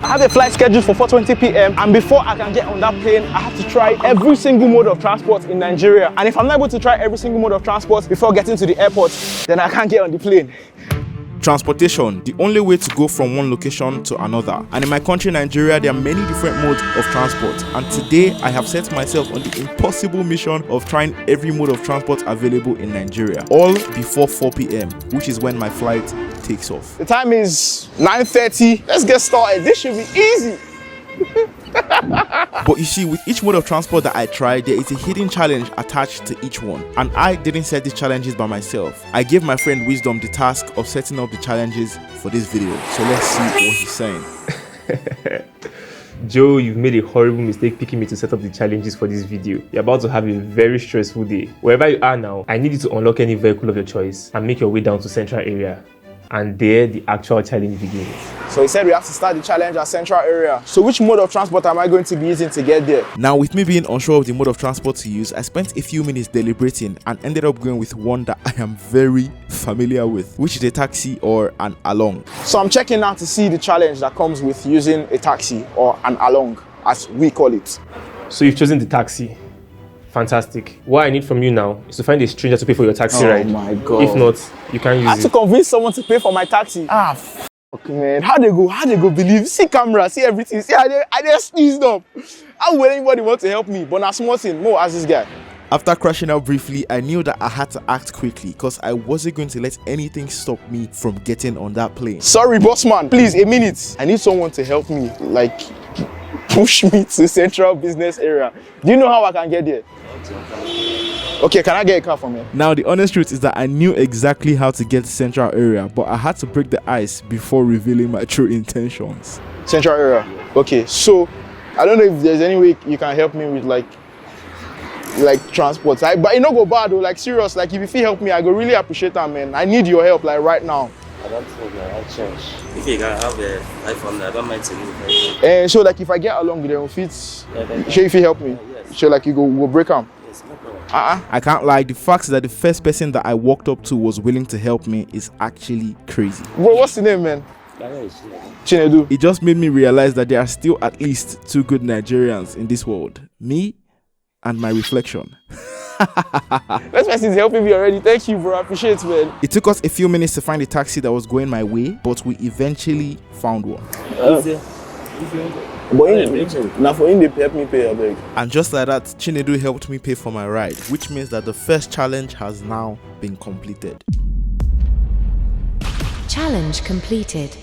I have a flight scheduled for 4:20 p.m. and before I can get on that plane, I have to try every single mode of transport in Nigeria. And if I'm not able to try every single mode of transport before getting to the airport, then I can't get on the plane. Transportation, the only way to go from one location to another. And in my country, Nigeria, there are many different modes of transport. And today, I have set myself on the impossible mission of trying every mode of transport available in Nigeria, all before 4 p.m., which is when my flight takes off. The time is 9:30. Let's get started. This should be easy. But you see, with each mode of transport that I try, there is a hidden challenge attached to each one. And I didn't set these challenges by myself. I gave my friend Wisdom the task of setting up the challenges for this video. So let's see what he's saying. Joe, you've made a horrible mistake picking me to set up the challenges for this video. You're about to have a very stressful day. Wherever you are now, I need you to unlock any vehicle of your choice and make your way down to Central Area. And there, the actual challenge begins. So he said we have to start the challenge at Central Area. So which mode of transport am I going to be using to get there? Now, with me being unsure of the mode of transport to use, I spent a few minutes deliberating and ended up going with one that I am very familiar with, which is a taxi or an along. So I'm checking now to see the challenge that comes with using a taxi or an along, as we call it. So you've chosen the taxi. Fantastic. What I need from you now is to find a stranger to pay for your taxi ride. Oh my God. If not, you can't use I had to convince someone to pay for my taxi. Fuck man. How they go believe? See camera, see everything. See I just sneezed up. How will anybody want to help me? But now small thing, more as this guy. After crashing out briefly, I knew that I had to act quickly because I wasn't going to let anything stop me from getting on that plane. Sorry, boss man. Please, a minute. I need someone to help me. Like, push me to Central Business Area. Do you know how I can get there? Okay, can I get a car from here? Now, the honest truth is that I knew exactly how to get to Central Area, but I had to break the ice before revealing my true intentions. Central Area. Okay, so I don't know if there's any way you can help me with like transport. But it no go bad though, like serious. Like if you help me, I go really appreciate that, man. I need your help like right now. I don't think I change. If you can have a iPhone, I don't mind to leave. So like if I get along with them, sure if you help me. Yes. So like you go break them. Yes, no problem. I can't lie, the fact that the first person that I walked up to was willing to help me is actually crazy. Bro, what's the name, man? Chinedu. It just made me realize that there are still at least two good Nigerians in this world. Me and my reflection. This person is helping me already. Thank you, bro. I appreciate it, man. It took us a few minutes to find a taxi that was going my way, but we eventually found one. Now for him, they help me pay a beg. And just like that, Chinedu helped me pay for my ride, which means that the first challenge has now been completed. Challenge completed.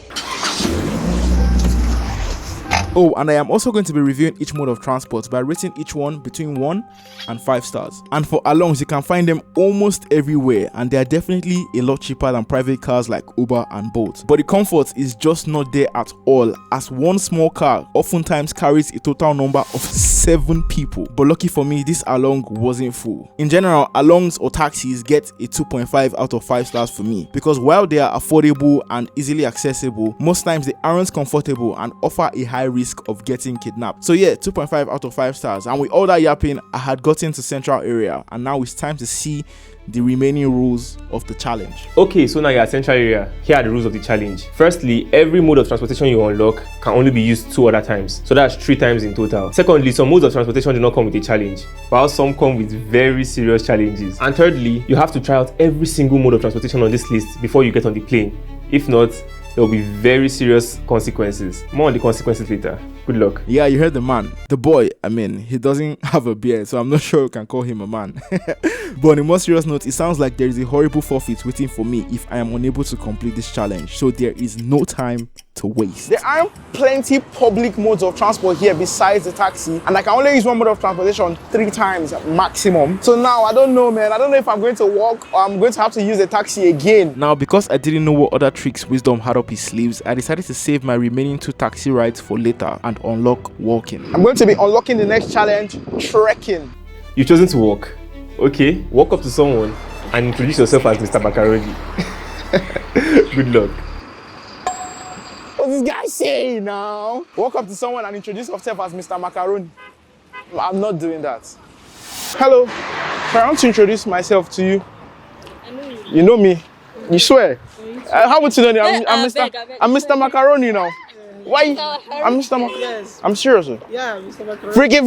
Oh, and I am also going to be reviewing each mode of transport by rating each one between 1 and 5 stars. And for alongs, you can find them almost everywhere, and they are definitely a lot cheaper than private cars like Uber and Bolt. But the comfort is just not there at all, as one small car oftentimes carries a total number of 7 people. But lucky for me, this along wasn't full. In general, alongs or taxis get a 2.5 out of 5 stars for me, because while they are affordable and easily accessible, most times they aren't comfortable and offer a high risk of getting kidnapped. So yeah, 2.5 out of 5 stars. And with all that yapping, I had gotten to Central Area, and now it's time to see the remaining rules of the challenge. Okay, so now you're at Central Area. Here are the rules of the challenge. Firstly, every mode of transportation you unlock can only be used 2 other times. So that's 3 times in total. Secondly, some modes of transportation do not come with a challenge, while some come with very serious challenges. And thirdly, you have to try out every single mode of transportation on this list before you get on the plane. If not, there will be very serious consequences. More on the consequences later. Good luck. Yeah, you heard the man. The boy, I mean, he doesn't have a beard, so I'm not sure we can call him a man. But on a more serious note, it sounds like there is a horrible forfeit waiting for me if I am unable to complete this challenge. So there is no time to waste. There are plenty public modes of transport here besides the taxi, and I can only use one mode of transportation 3 times maximum. So now I don't know, man. I don't know if I'm going to walk or I'm going to have to use a taxi again. Now, because I didn't know what other tricks Wisdom had up his sleeves, I decided to save my remaining 2 taxi rides for later and unlock walking. I'm going to be unlocking the next challenge, trekking. You've chosen to walk. Okay, walk up to someone and introduce yourself as Mr. Macaroni. Good luck. What's this guy saying now? Walk up to someone and introduce yourself as Mr. Macaroni. I'm not doing that. Hello, I want to introduce myself to you. I know you. You know me? You swear? How would you know me? I'm Mr. Macaroni now. Why? I'm Mr. Mac. Yes. I'm serious. Yeah, Mr. Mac. Freaky.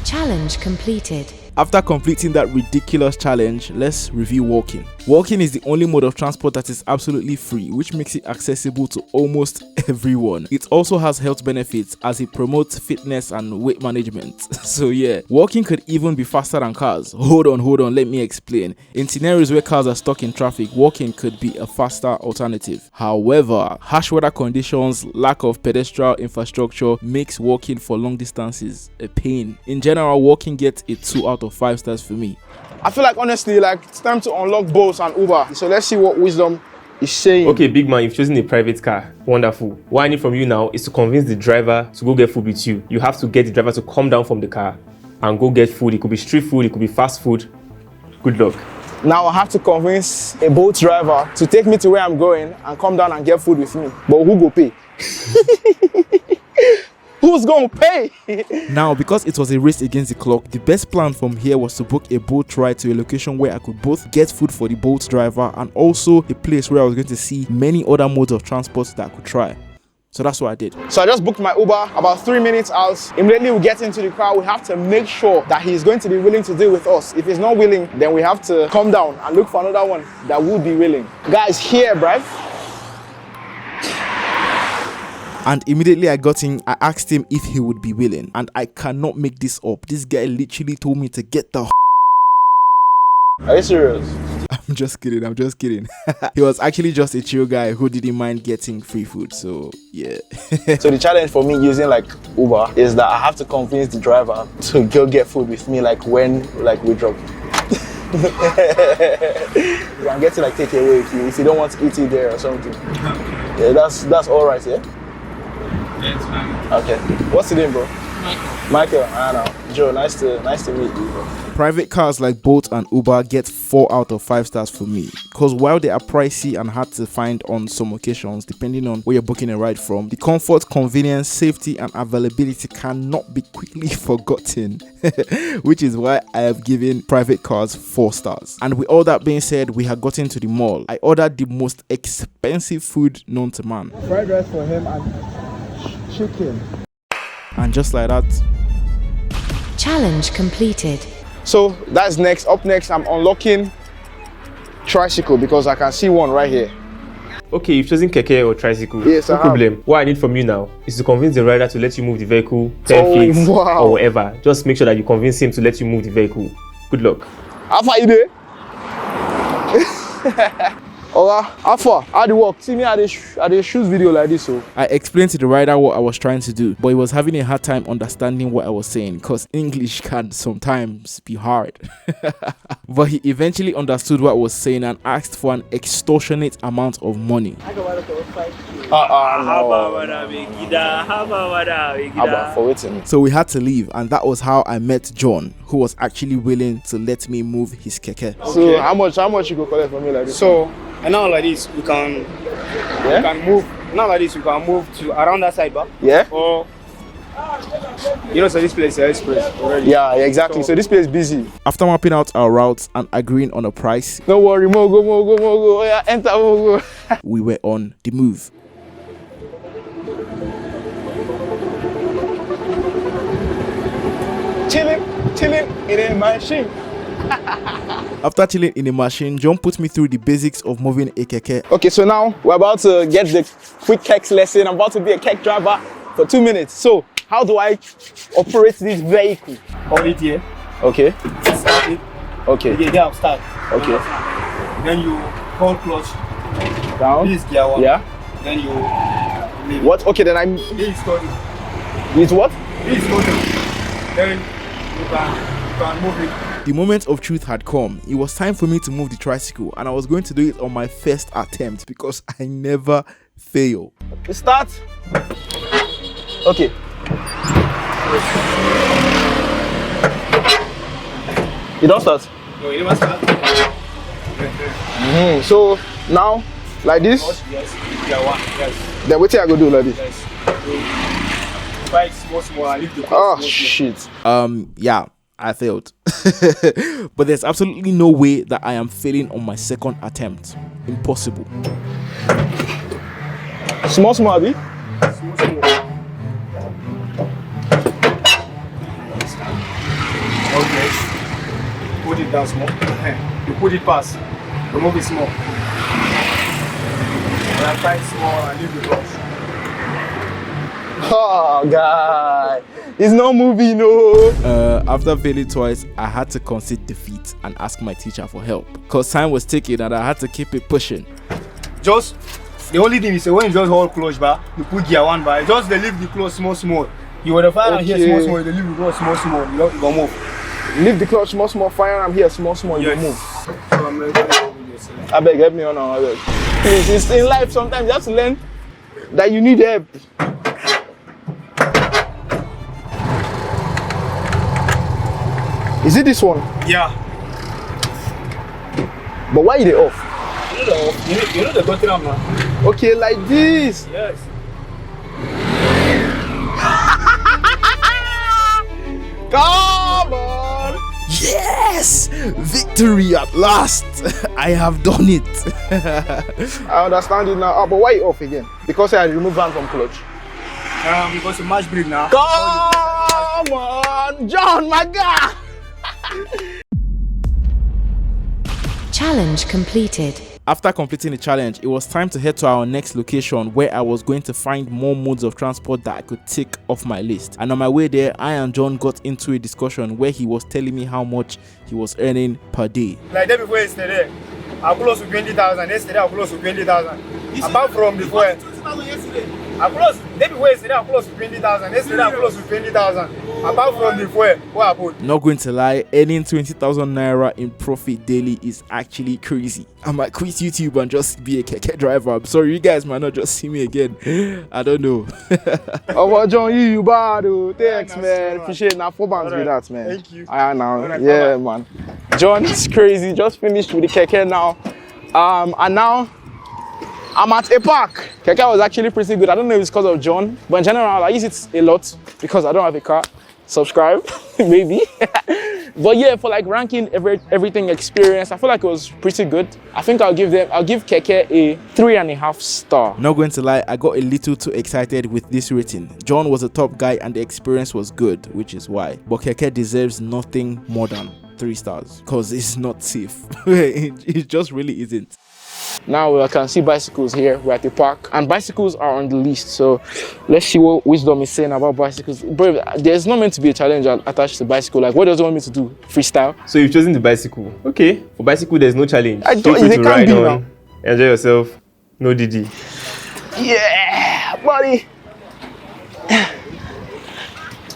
Challenge completed. After completing that ridiculous challenge, let's review walking. Walking is the only mode of transport that is absolutely free, which makes it accessible to almost everyone. It also has health benefits as it promotes fitness and weight management. So yeah, walking could even be faster than cars. Hold on, let me explain. In scenarios where cars are stuck in traffic, walking could be a faster alternative. However, harsh weather conditions, lack of pedestrian infrastructure makes walking for long distances a pain. In general, walking gets a 2 out of 5 stars for me. I feel like honestly, like it's time to unlock Bolt and Uber. So let's see what wisdom is saying. Okay, big man, you've chosen a private car. Wonderful. What I need from you now is to convince the driver to go get food with you. You have to get the driver to come down from the car and go get food. It could be street food, it could be fast food. Good luck. Now I have to convince a Bolt driver to take me to where I'm going and come down and get food with me. But who go pay? Who's gonna pay? Now, because it was a race against the clock, the best plan from here was to book a boat ride to a location where I could both get food for the boat driver and also a place where I was going to see many other modes of transport that I could try. So that's what I did. So I just booked my Uber about 3 minutes out. Immediately we get into the car, we have to make sure that he's going to be willing to deal with us. If he's not willing, then we have to come down and look for another one that would be willing. Guys, here, bruv. And immediately I got in, I asked him if he would be willing. And I cannot make this up. This guy literally told me to get the Are you serious? I'm just kidding. He was actually just a chill guy who didn't mind getting free food. So yeah. So the challenge for me using like Uber is that I have to convince the driver to go get food with me like when we drop. You can get it like take away if you don't want to eat it there or something. Yeah, that's all right, yeah? Yeah, it's fine. Okay. What's your name, bro? Michael, I know. Joe, nice to meet you, bro. Private cars like Bolt and Uber get 4 out of 5 stars for me, because while they are pricey and hard to find on some occasions depending on where you're booking a ride from, the comfort, convenience, safety and availability cannot be quickly forgotten. Which is why I have given private cars 4 stars. And with all that being said, we had gotten to the mall. I ordered the most expensive food known to man. Fried rice for him and chicken. And just like that, Challenge completed. So that's next. Up next, I'm unlocking tricycle because I can see one right here. Okay, you've chosen keke or tricycle. Yes, no I problem. What I need from you now is to convince the rider to let you move the vehicle 10 feet or whatever. Just make sure that you convince him to let you move the vehicle. Good luck. How far you there? Alright, how far? How do you walk? See me at the shoot video like this, so. I explained to the rider what I was trying to do, but he was having a hard time understanding what I was saying because English can sometimes be hard. But he eventually understood what I was saying and asked for an extortionate amount of money. No. For waiting. So we had to leave, and that was how I met John, who was actually willing to let me move his keke. So how much you go collect from me like this? So, and now like this, we can move. Now like this, we can move to around that side, but yeah. Or so this place is express already. Yeah, exactly. So this place is busy. After mapping out our routes and agreeing on a price, don't worry, go. Oh, yeah, enter, go. We were on the move. Chilling in a machine. After chilling in the machine, John put me through the basics of moving a keke. Okay, so now we're about to get the quick keks lesson. I'm about to be a kek driver for 2 minutes. So, how do I operate this vehicle? Hold it here. Okay. Start it. Okay. Okay, there, start. Okay. Then you hold clutch. Down. This gear one. Yeah. Then you leave. What? Okay, then I'm. This is total. It's what? This is total. Then you can move it. The moment of truth had come. It was time for me to move the tricycle, and I was going to do it on my first attempt because I never fail. Start. Okay. You don't start? No, you never start. So now, like this. Yes. Yeah, one. Yes. Then what I go do like this? Yes. Try small, and leave the Oh shit. Yeah, I failed. But there's absolutely no way that I am failing on my second attempt. Impossible. Small, Abi. Okay. Put it down small. You put it past. Remove it small. When I try it small and leave the brush. Oh, guy. It's not moving, no. After failing twice, I had to concede defeat and ask my teacher for help. Because time was ticking and I had to keep it pushing. Just, the only thing is when you just hold close bar, you put gear 1 bar, just they leave the close small. You want to fire and here small, they leave the close small, you go move. Leave the clutch small, fire. I'm here small, you Yes. move. So I'm ready to move yourself. I beg, help me on now. I beg. Please, it's in life sometimes you have to learn that you need help. Is it this one? Yeah. But why are they off? You know the Tottenham now? Okay, like this. Yes. Come on. Yes! Victory at last! I have done it. I understand it now. But why you off again? Because I removed hand from clutch. Because you match break now. Come on, John, my guy. Challenge completed. After completing the challenge, it was time to head to our next location where I was going to find more modes of transport that I could tick off my list. And on my way there, I and John got into a discussion where he was telling me how much he was earning per day. Like day before yesterday, I close to 20,000. Yesterday I close to 20,000. Apart from before, I close day before yesterday I close to 20,000. Yesterday I close to 20,000. Apart from before, what I put? Not going to lie, earning 20,000 naira in profit daily is actually crazy. I might quit YouTube and just be a keke driver. I'm sorry, you guys might not just see me again. I don't know. Oh, John, you bad, oh. Thanks, Yeah, man. right. Appreciate that. 4 bands with that, man. Thank you. I know. Alright, Yeah, bye-bye. man. John is crazy. Just finished with the keke now. And now I'm at a park. Keke was actually pretty good. I don't know if it's because of John, but in general, I use it a lot because I don't have a car. Subscribe, maybe. But yeah, for like ranking everything experience, I feel like it was pretty good. I think I'll give Keke a 3.5 star. Not going to lie, I got a little too excited with this rating. John was a top guy and the experience was good, which is why. But Keke deserves nothing more than 3 stars because it's not safe. It just really isn't. Now I can see bicycles here. We're at the park and bicycles are on the list. So let's see what Wisdom is saying about bicycles. Bro, there's not meant to be a challenge attached to bicycle. Like, what does it want me to do? Freestyle? So you've chosen the bicycle. Okay. For bicycle, there's no challenge. I don't- Feel free they to can't ride be on. now. Enjoy yourself. No DD. Yeah, buddy.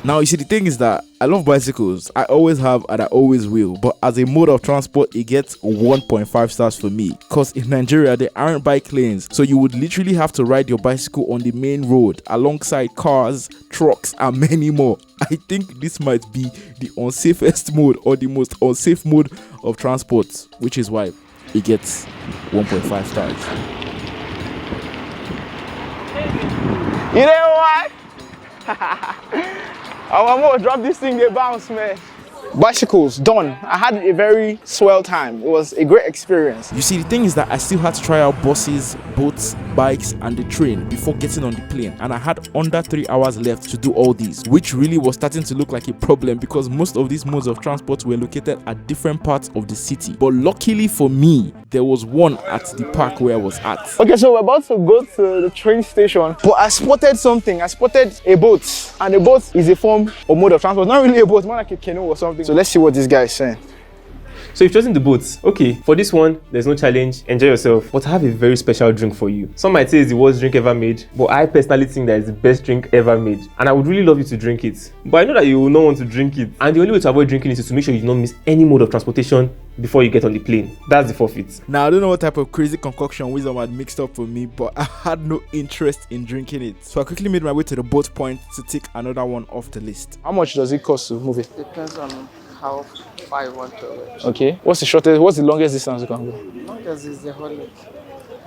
Now, you see, the thing is that I love bicycles. I always have and I always will. But as a mode of transport, it gets 1.5 stars for me. Because in Nigeria, there aren't bike lanes. So you would literally have to ride your bicycle on the main road alongside cars, trucks, and many more. I think this might be the unsafest mode or the most unsafe mode of transport, which is why it gets 1.5 stars. You know what? I'm gonna drop this thing, they bounce, man. Bicycles, done. I had a very swell time. It was a great experience. You see, the thing is that I still had to try out buses, boats, bikes, and the train before getting on the plane. And I had under 3 hours left to do all these, which really was starting to look like a problem because most of these modes of transport were located at different parts of the city. But luckily for me, there was one at the park where I was at. Okay, so we're about to go to the train station, but I spotted something. I spotted a boat, and a boat is a form or mode of transport. Not really a boat, more like a canoe or something. So let's see what this guy is saying. So you've chosen the boats. Okay, for this one, there's no challenge. Enjoy yourself. But I have a very special drink for you. Some might say it's the worst drink ever made, but I personally think that it's the best drink ever made. And I would really love you to drink it. But I know that you will not want to drink it. And the only way to avoid drinking it is to make sure you do not miss any mode of transportation before you get on the plane. That's the forfeit. Now, I don't know what type of crazy concoction Wisdom had mixed up for me, but I had no interest in drinking it. So I quickly made my way to the boat point to take another one off the list. How much does it cost to move it? Depends on how far you want to go. Okay. What's the shortest? What's the longest distance you can go? Longest is the whole lake.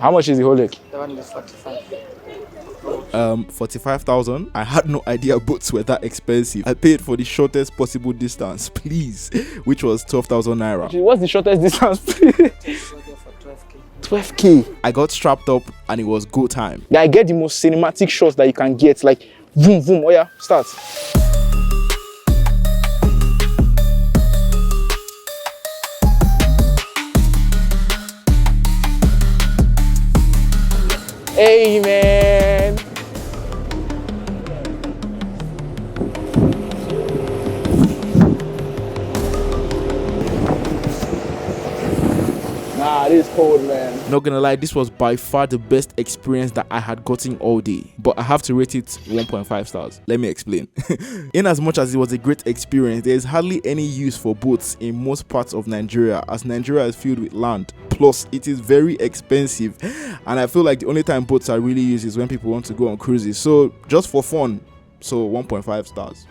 How much is the whole leg? The one is 45. 45,000. I had no idea boats were that expensive. I paid for the shortest possible distance, please, which was 12,000 naira. What's the shortest distance, please? For 12K. 12K. I got strapped up and it was go time. Yeah, I get the most cinematic shots that you can get, like boom, boom. Oh yeah, start. Hey man. Nah, this is cold, man. Not gonna lie, this was by far the best experience that I had gotten all day, but I have to rate it 1.5 stars. Let me explain. In as much as it was a great experience, there is hardly any use for boats in most parts of Nigeria, as Nigeria is filled with land. Plus, it is very expensive, and I feel like the only time boats are really used is when people want to go on cruises. So just for fun, so 1.5 stars.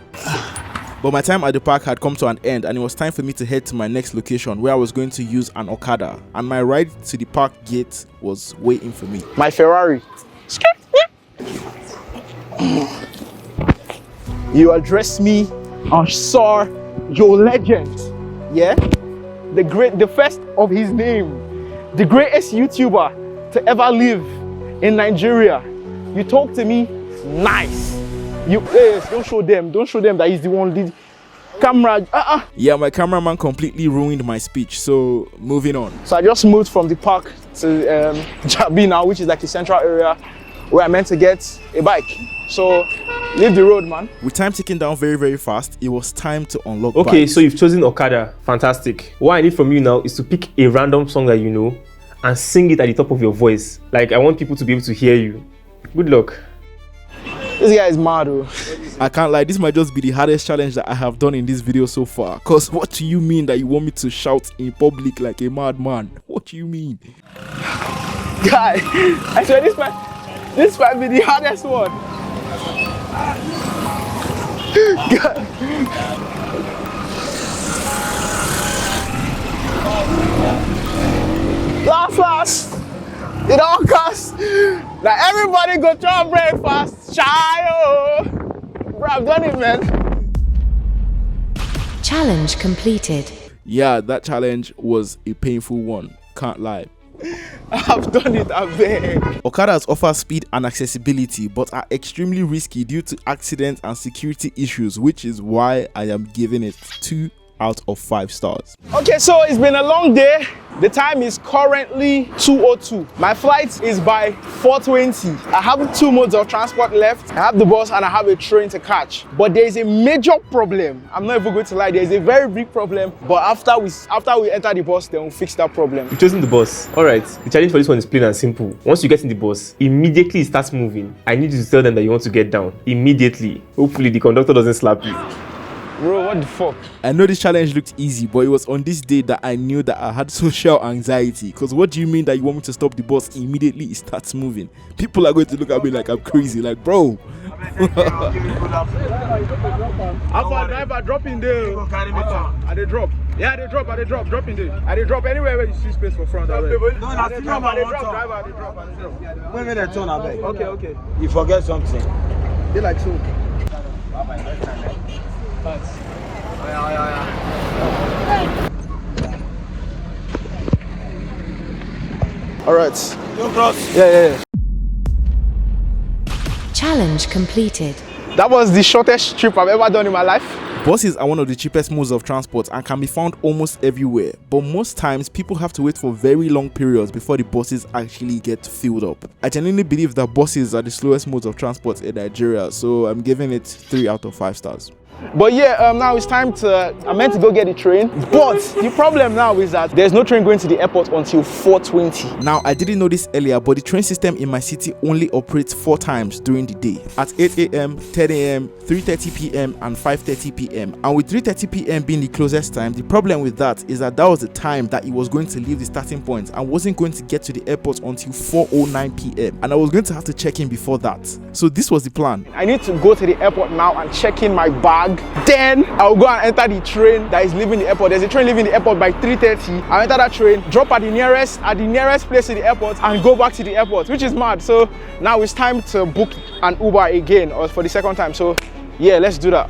But my time at the park had come to an end, and it was time for me to head to my next location where I was going to use an Okada, and my ride to the park gate was waiting for me. My Ferrari. You address me on Sir JoLegend. Yeah? The first of his name. The greatest YouTuber to ever live in Nigeria. You talk to me nice. Don't show them that he's the one lead camera. Yeah, my cameraman completely ruined my speech, so moving on. So I just moved from the park to Jabi now, which is like the central area where I meant to get a bike. So leave the road, man. With time ticking down very, very fast, it was time to unlock Okay, bikes. so you've chosen Okada. Fantastic. What I need from you now is to pick a random song that you know and sing it at the top of your voice. Like, I want people to be able to hear you. Good luck. This guy is mad, though. I can't lie, this might just be the hardest challenge that I have done in this video so far. Cause what do you mean that you want me to shout in public like a madman? What do you mean? Guy, I swear this might be the hardest one. God. Last. It all costs. Now everybody go to breakfast. Child. Bro, I've done it, man. Challenge completed. Yeah, that challenge was a painful one. Can't lie. I've done it, I beg. Okadas offer speed and accessibility, but are extremely risky due to accidents and security issues, which is why I am giving it 2 out of 5 stars. Okay, so it's been a long day. The time is currently 2:02. My flight is by 4:20. I have 2 modes of transport left. I have the bus and I have a train to catch. But there is a major problem. I'm not even going to lie. There is a very big problem. But after we enter the bus, then we'll fix that problem. You've chosen the bus. Alright, the challenge for this one is plain and simple. Once you get in the bus, immediately it starts moving. I need you to tell them that you want to get down. Immediately. Hopefully the conductor doesn't slap you. Bro, what the fuck? I know this challenge looked easy, but it was on this day that I knew that I had social anxiety. Because what do you mean that you want me to stop the bus immediately it starts moving? People are going to look at me like I'm crazy. Like, bro. Alpha driver, drop in there. At the drop. Yeah, at the drop. Drop in there. At the drop, anywhere where you see space for front. No, that's the driver. At the drop. When they turn, I beg. Okay. You forget something. They like so. All right. Don't cross. Yeah. Challenge completed. That was the shortest trip I've ever done in my life. Buses are one of the cheapest modes of transport and can be found almost everywhere, but most times people have to wait for very long periods before the buses actually get filled up. I genuinely believe that buses are the slowest modes of transport in Nigeria, so I'm giving it 3 out of 5 stars. But yeah, now it's time I meant to go get the train. But the problem now is that there's no train going to the airport until 4:20. Now, I didn't know this earlier, but the train system in my city only operates 4 times during the day. At 8 a.m., 10 a.m., 3:30 p.m. and 5:30 p.m. And with 3:30 p.m. being the closest time, the problem with that is that was the time that it was going to leave the starting point and wasn't going to get to the airport until 4:09 p.m. And I was going to have to check in before that. So this was the plan. I need to go to the airport now and check in my bag bag. Then I'll go and enter the train that is leaving the airport. There's a train leaving the airport by 3:30. I'll enter that train, drop at the nearest place to the airport, and go back to the airport, which is mad. So now it's time to book an Uber again, or for the second time. So yeah, let's do that.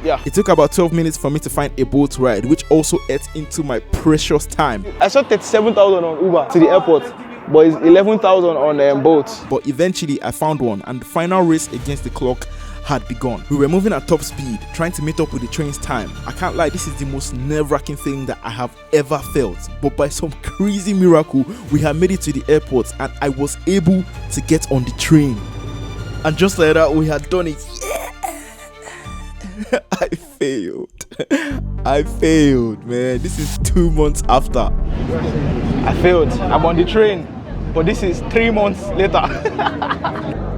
Yeah. It took about 12 minutes for me to find a boat ride, which also ate into my precious time. I saw 37,000 on Uber to the airport, but it's 11,000 on boat. But eventually I found one, and the final race against the clock had begun. We were moving at top speed, trying to meet up with the train's time. I can't lie, this is the most nerve-wracking thing that I have ever felt. But by some crazy miracle, we had made it to the airport and I was able to get on the train. And just like that, we had done it. Yeah! I failed. I failed, man. This is 2 months after. I failed. I'm on the train, but this is 3 months later.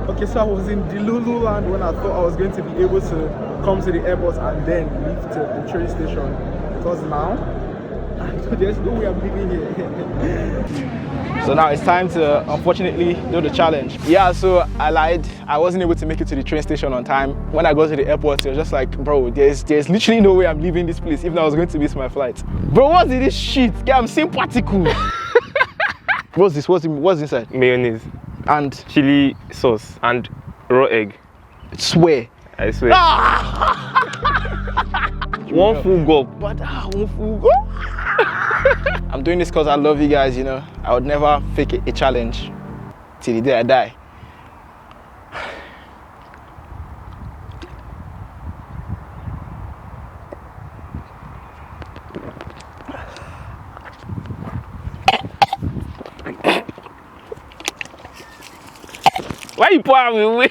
Okay, so I was in the Lululand when I thought I was going to be able to come to the airport and then leave to the train station. Because now, there's no way I'm leaving here. So now it's time to, unfortunately, do the challenge. Yeah, so I lied. I wasn't able to make it to the train station on time. When I got to the airport, it was just like, bro, there's literally no way I'm leaving this place even though I was going to miss my flight. Bro, what's in this shit? Yeah, I'm seeing particles. What's this? What's inside? Mayonnaise. And Chili sauce and raw egg. Swear. I swear. One full gulp. But one full gulp. I'm doing this because I love you guys, you know. I would never fake a challenge till the day I die. Why you pour me away?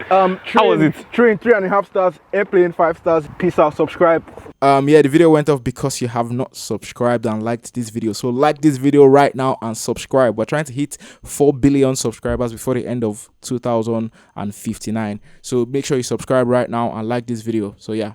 How was it? Train 3.5 stars, airplane 5 stars. Peace out, subscribe. Yeah, the video went off because you have not subscribed and liked this video. So like this video right now and subscribe. We're trying to hit 4 billion subscribers before the end of 2059. So make sure you subscribe right now and like this video. So yeah.